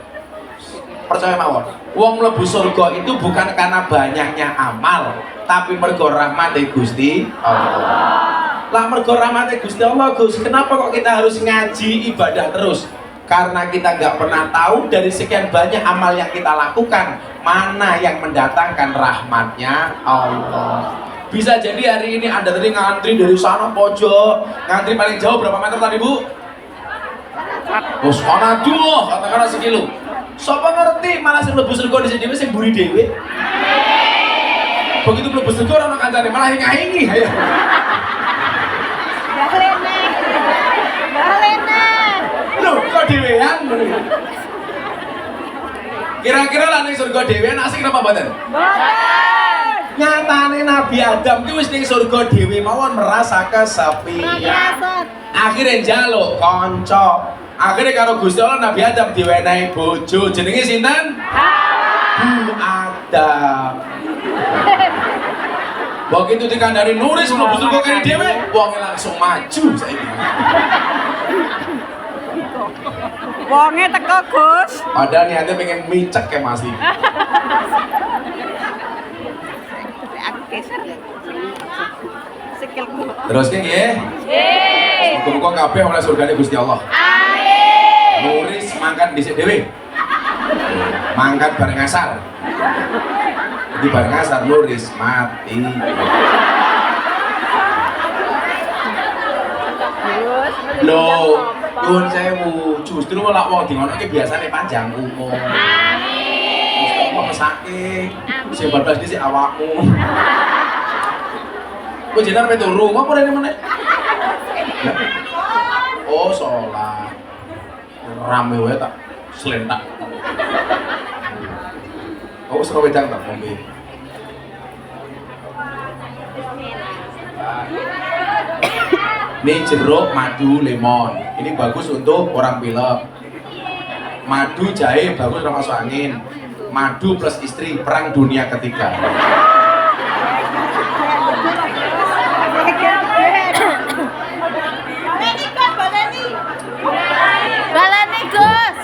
Percaya mawon. Wong mlebu surga itu bukan karena banyaknya amal, tapi mergo rahmate Gusti Allah. Lah mergo rahmate Gusti Allah, Gus. Kenapa kok kita harus ngaji ibadah terus? Karena kita nggak pernah tahu dari sekian banyak amal yang kita lakukan mana yang mendatangkan rahmatnya Allah. Bisa jadi hari ini Anda tadi ngantri dari sana pojok, ngantri paling jauh berapa meter tadi Bu? Oh, sana tuh, katakanlah sekilo. Siapa ngerti malah sing mlebu surga di sini sing buri dhewe. Begitu mlebu surga orang kancane malah hinga-hingi ayo. Balena. Loh, kok dhewean? Kira-kira lah ning surga dhewe asik napa mboten? Nyatane Nabi Adam ki wis ning surga dhewe mawon merasa kesepian. Akhirnya njaluk kanca. Akhirnya karo Gusti Allah Nabi Adam diwenehi bojo. Jenenge sinten? Bu Adam. Begitu dikandani nulis mlebu surga kene dhewe, wonge langsung maju saiki. Wonge teko Gus. Padahal niatnya pengen micek ke Mas iki. Aku geser. Sikilku. Terus ki nggih. Muga-muga kabeh oleh surgane Gusti Allah. Amin. Nuris mangkat dhisik dhewe. Mangkat bareng asar. Jadi bareng asar nuris mati. Loh, nyuwun sewu, justru lak wong dingono iki biasane panjang umur. Amin. Wong mesake. Sing bablas dhisik awakmu. Kowe jenengan pe turu, apa rene meneh? Oh, sholat. Rame wae tak slentak. Oh, wis wedang tak ngombe. Ini jeruk, madu, lemon. Ini bagus untuk orang pilek. Madu, jahe bagus untuk masuk angin. Madu plus istri perang dunia ketiga. Balani Gus.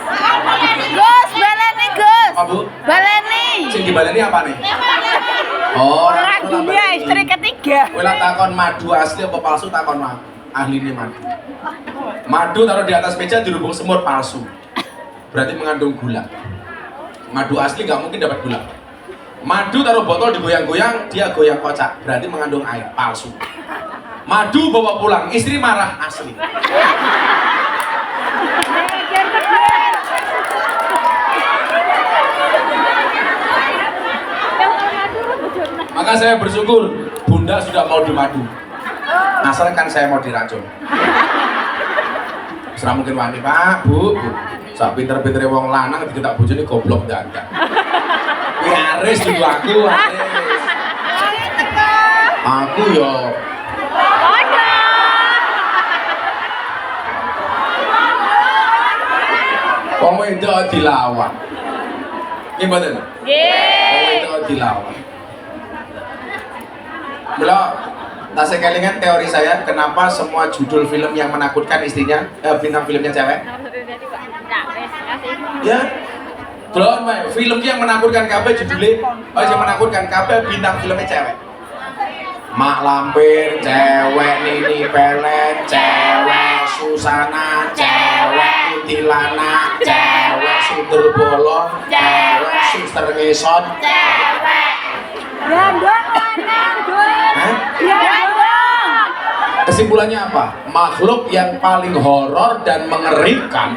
Gus, balani Gus. Apa Bu? Balani. Sing dibaleni apa nih? Oh, Perang dunia istri ketiga. kowe lak takon madu asli apa palsu takon ahline madu. Madu taruh di atas meja dirubung semut palsu. Berarti mengandung gula. Madu asli nggak mungkin dapat gula. Madu taruh botol digoyang-goyang, dia goyang kocak. Berarti mengandung air palsu. Madu bawa pulang, istri marah asli. Maka saya bersyukur Bunda sudah mau dimadu. Asalkan saya mau diracun. Serah mungkin wani Pak, Bu. Sak pinter-pintere wong lanang digetak bojone goblok dadak. Kuwi aris dulu aku, aris. Aku yo wong wedok dilawan. Nggih mboten? Wong wedok dilawan. Belum, tak saya kelingan teori saya kenapa semua judul film yang menakutkan istrinya, bintang filmnya cewek. Ya, belum, film yang menakutkan kabeh judulnya, yang menakutkan kabeh bintang filmnya cewek. Mak Lampir, cewek Nini Pelet, cewek Susana, cewek Kutilana, cewek Suter Bolong, cewek Suster Ngesot, Cewek. Gandong lanang Gus. Hah? Gandong. Kesimpulannya apa? Makhluk yang paling horor dan mengerikan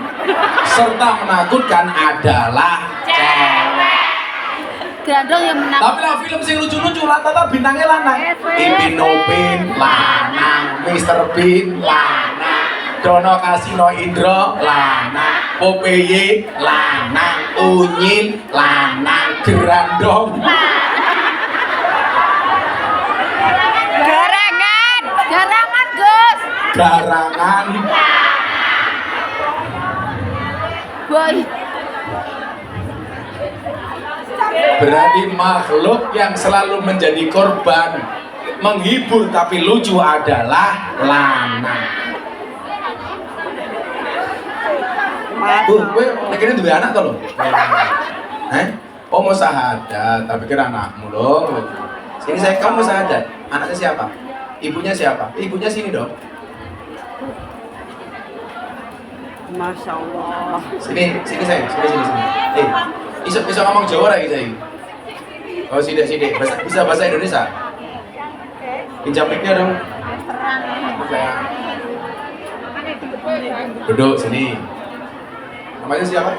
serta menakutkan adalah cewek. Gandong yang menang. Tapi lah film sing lucu-lucu rata-rata bintangnya lanang. Ipin Nopin lanang, Mr. Bean lanang, Dono Kasino Indro lanang, Popeye lanang, Unyil lanang, Gerandong. Garangan. Garangan Gus. Garangan. Boy. Berarti makhluk yang selalu menjadi korban menghibur tapi lucu adalah lanang. Bu, gue mikirnya dua anak tuh loh. Oh mau sahadat, tapi kira anakmu loh. Sini saya, kamu mau sahadat. Anaknya siapa? Ibunya siapa? Ibunya sini dong. Masya Allah. Sini saya, sini. Bisa ngomong Jawa lagi saya. Oh sidik. Bisa bahasa Indonesia. Pinjam mic-nya dong. Duduk sini. Namanya siapa?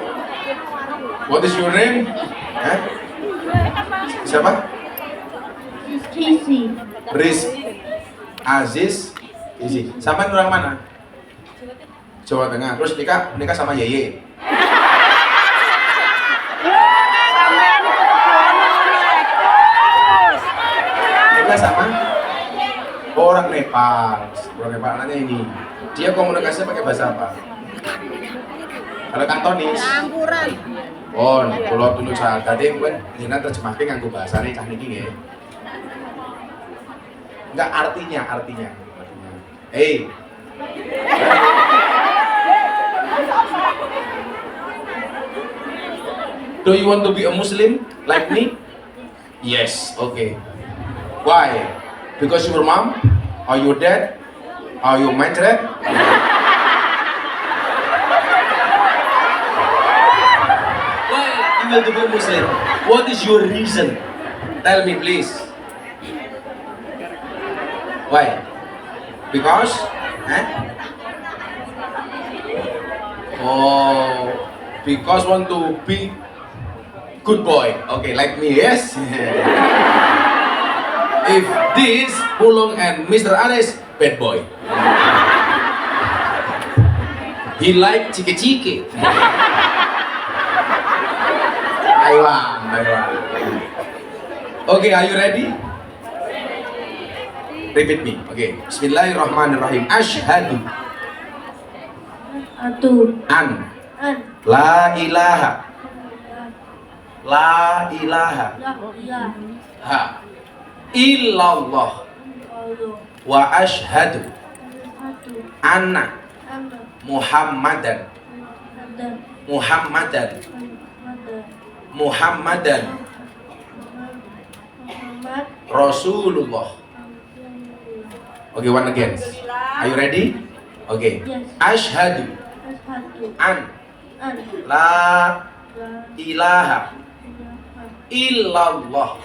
What is your name? Hah? Siapa? Riz Aziz Izi. Sama orang mana? Jawa Tengah. Terus nikah sama Yeye. Orang Nepal. Orang Nepal nanya ini. Dia komunikasinya pakai bahasa apa? Kalau Kantonis. Campuran. Oh, kalau dulu saya tadi kan dina terjemahke nganggo bahasane cah niki nggih. Enggak artinya. Hey. Do you want to be a Muslim like me? Yes, okay. Why? Because your mom? Are you dead? Are you married? Why you want to be a Muslim? What is your reason? Tell me please. Why? Because? Oh, because want to be good boy. Okay, like me, yes? If this, Pulung and Mr. Aris, bad boy. He like chike-chike. Taiwan. Okay, are you ready? Repeat me. Okay. Bismillahirrahmanirrahim. Ashhadu an la ilaha ha illallah wa ashhadu anna Muhammadan Rasulullah. Okay, one again. Are you ready? Okay. Yes. Ashhadu an la ilaha illallah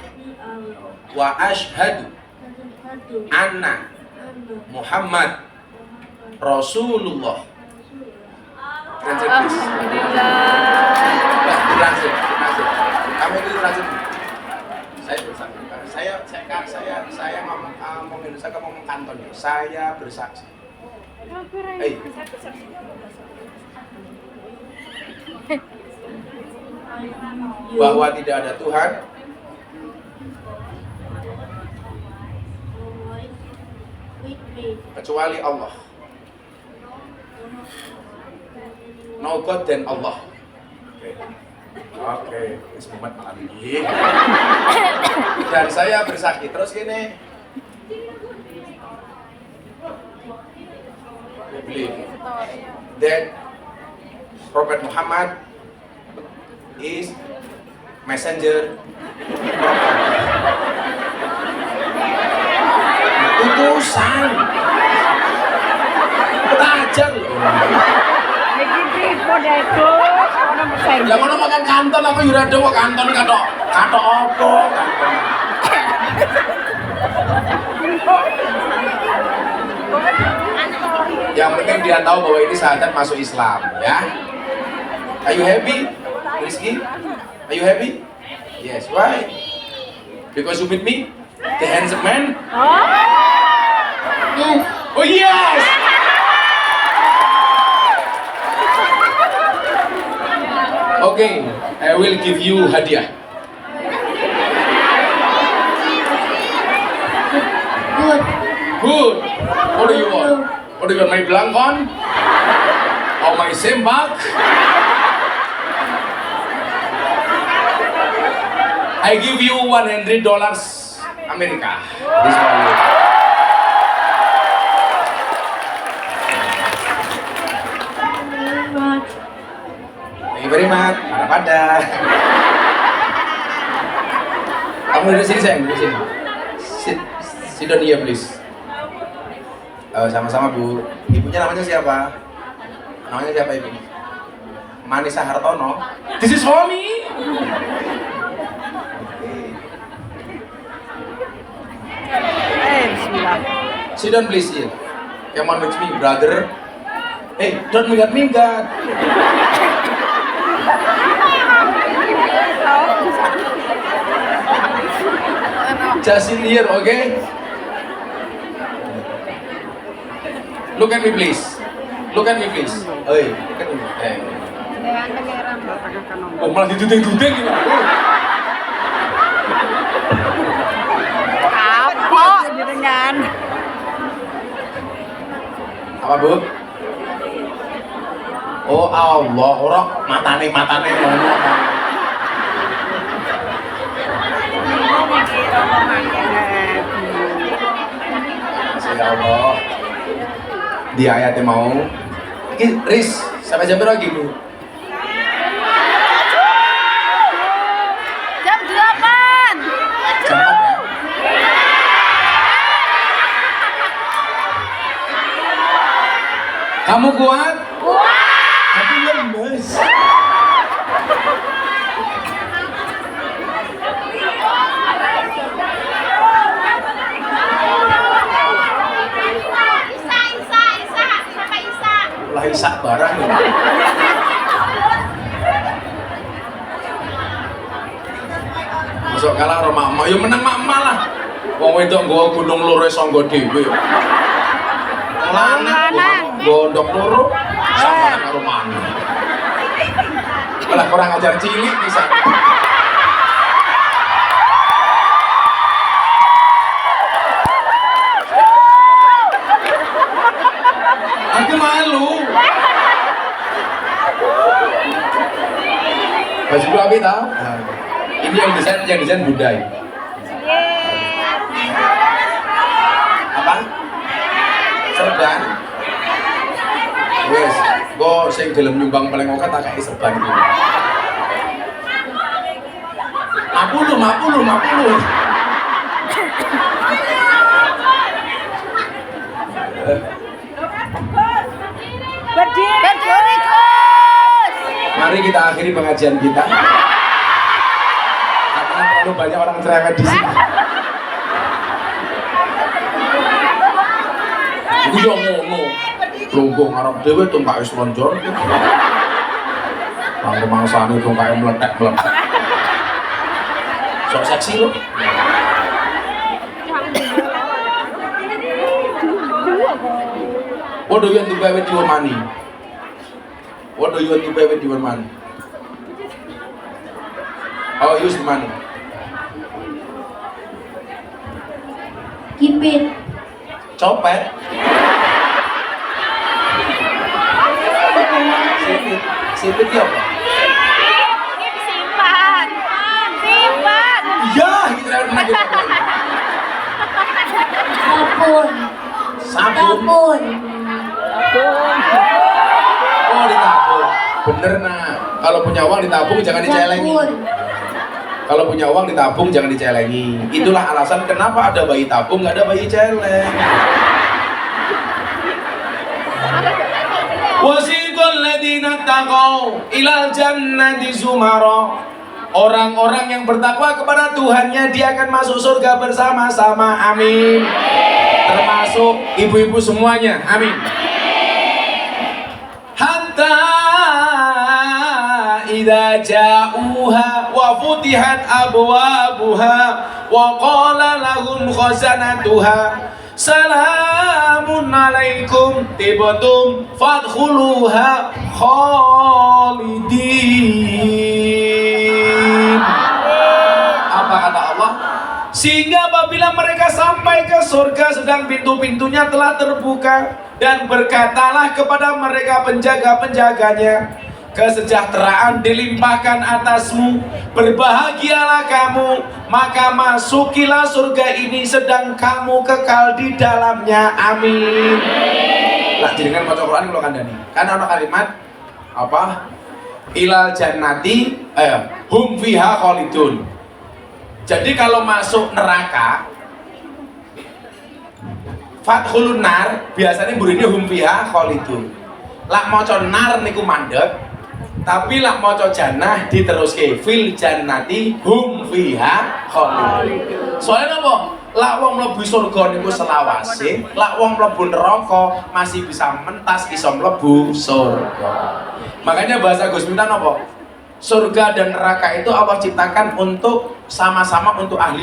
wa ashhadu anna Muhammad Rasulullah. Translate please. Translate. Kamu itu translate. Saya ngomong Indonesia, kamu ngomong Kanton. Saya bersaksi. Hey. Bahwa tidak ada Tuhan kecuali Allah. No God than Allah. Oke, semuanya malam ini. Dan saya bersaksi terus gini. I believe that Prophet Muhammad is messenger utusan pelajar lah mana makan kanton apa yurada kok kanton katok apa yang penting dia tahu bahwa ini syahadat masuk Islam ya. Are you happy? Rizky? Are you happy? Yes, why? Because you meet me? The handsome man? Yes. Oh yes! Okay, I will give you hadiah. Good. Good. What do you want? What do you want? My belangkon? Or my sembak? I give you $100 Amerika. This one. Thank you very much. Pada. Kamu dari sini sayang, dari sini. Sit down here please. Sama-sama Bu. Ibunya namanya siapa? Namanya siapa ibu? Manisa Hartono. This is for me. Bismillah. Sit down please here. Come on with me, brother. Hey, don't minggat. Just in here, okay? Look at me please. Look at me please. Hey, look at me. Hey. Oh, malah dituding-tuding gitu. Kapok jenengan. Apa Bu? Oh Allah, orang matane ngono. Ya Allah. Di ayatnya mau. Iki Riz, sampai jam berapa lagi Bu? Jam 8. Jam 4 ya? Kamu kuat? Kuat. Aku lemes. Isa. Sampai Isa. Lah isak barang ya. Masuk kalah karo mak-mak, ya menang mak-mak lah. Wong wedok nggawa gunung loro iso nggo dhewe. Lanang gondok loro sama karo mana. Lah kurang ajar cilik bisa. Aku malu. Baju gua apa tahu? Ini yang desain budaya. Apa? Serban. Wes, go sing gelem nyumbang paling oke tak kayak serban iki. 50. Berdiri. Gus. Mari kita akhiri pengajian kita. Karena terlalu banyak orang cerewet di sini. Iku yo ngono. Lungguh ngarep dhewe tungkae slonjor. Bang rumangsane tungkae meletek-meletek. Sok seksi lho. What do you want to buy with your money? What do you want to buy with your money? Oh, use the money. Kipit. Copet. Sipit ya apa? Simpan. Iya, gitu kan pernah kita pakai. Sabun. Oh, ditabung. Bener nah. Kalau punya uang ditabung jangan dicelengi. Kalau punya uang ditabung jangan dicelengi. Itulah alasan kenapa ada bayi tabung nggak ada bayi celeng. Wasiqal ladzina taqaw ilal jannati zumara. Orang-orang yang bertakwa kepada Tuhannya dia akan masuk surga bersama-sama. Amin. Termasuk ibu-ibu semuanya. Amin. Hatta idza ja'uha wa futihat abwabuha wa qala lahum khazanatuha salamun alaikum tibtum fadkhuluha khalidin. Apa kata Allah? Sehingga apabila mereka sampai ke surga sedang pintu-pintunya telah terbuka dan berkatalah kepada mereka penjaga-penjaganya, kesejahteraan dilimpahkan atasmu, berbahagialah kamu, maka masukilah surga ini sedang kamu kekal di dalamnya. Amin. Lah jenengan maca Quran kula kandhani. Kan ana kalimat apa? Ilal jannati hum fiha khalidun. Jadi kalau masuk neraka fathulun nar biasanya burine hum fiha khalidun. Lak maca nar niku mandeg, tapi lak maca jannah diteruske fil jannati hum fiha khalidun. Soalnya apa? Lak wong mlebu surga niku selawase, lak wong mlebu neraka masih bisa mentas iso mlebu surga. Makanya bahasa Gus Miftah apa? Surga dan neraka itu Allah ciptakan untuk sama-sama untuk ahli